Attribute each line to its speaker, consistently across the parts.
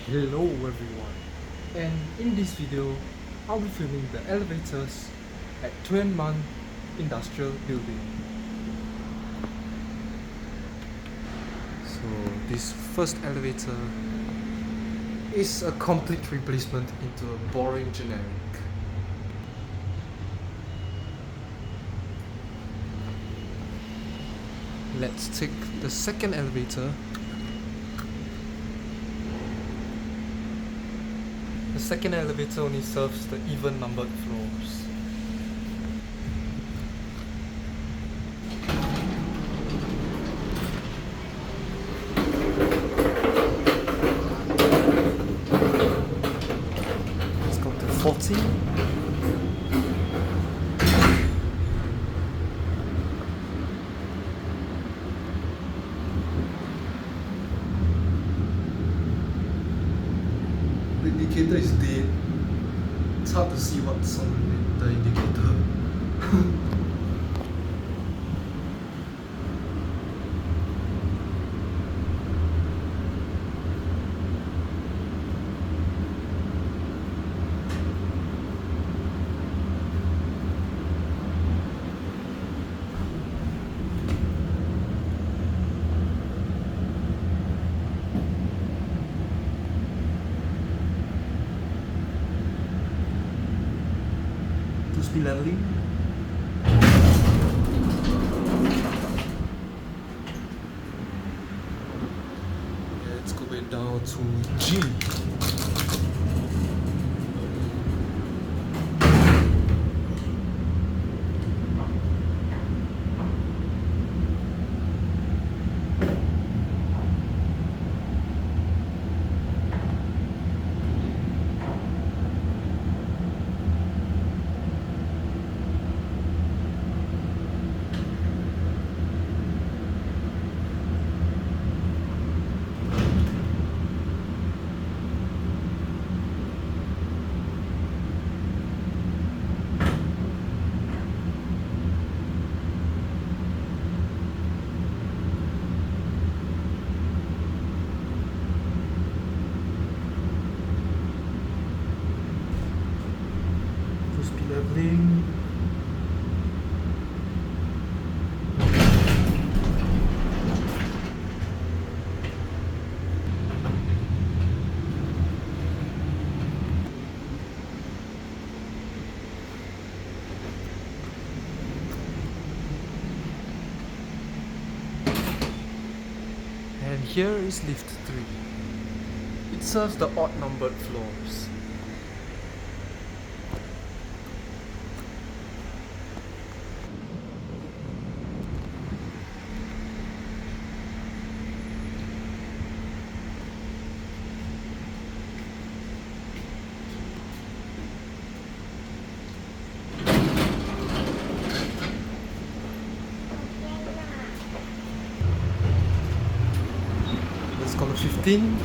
Speaker 1: Hello everyone, and in this video I'll be filming the elevators at Tuen Mun Industrial Building. So this first elevator is a complete replacement into a boring generic. Let's take the second elevator. The second elevator only serves the even numbered floors. Let's go to 14. The indicator is dead. It's hard to see what's on the indicator. Speed leveling. Let's go back down to G. Speed leveling. And here is lift 3. It serves the odd numbered floors. Let's go to 15.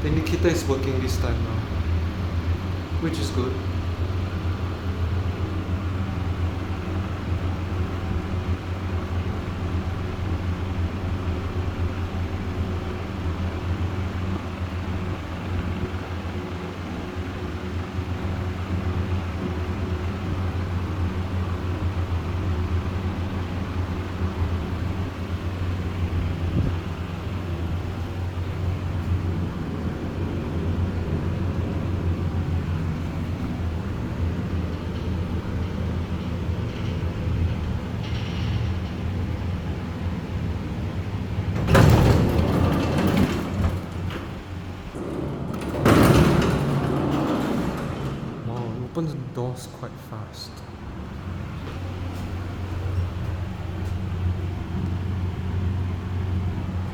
Speaker 1: The indicator is working this time now, which is good. Opens the doors quite fast.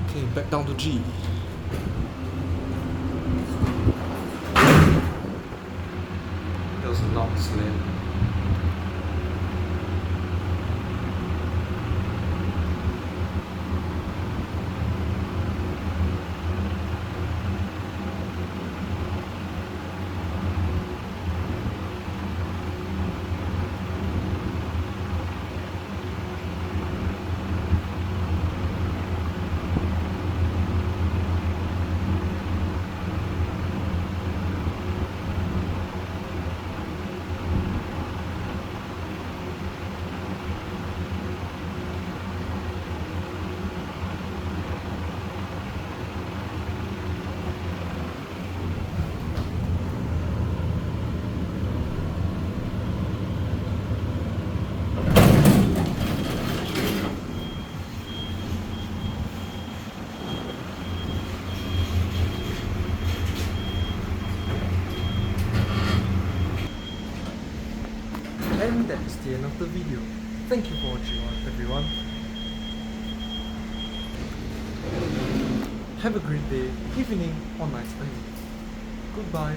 Speaker 1: Okay, back down to G. That was a loud slam. the end of the video. Thank you for watching, everyone. Have a great day, evening, or night ahead. Goodbye.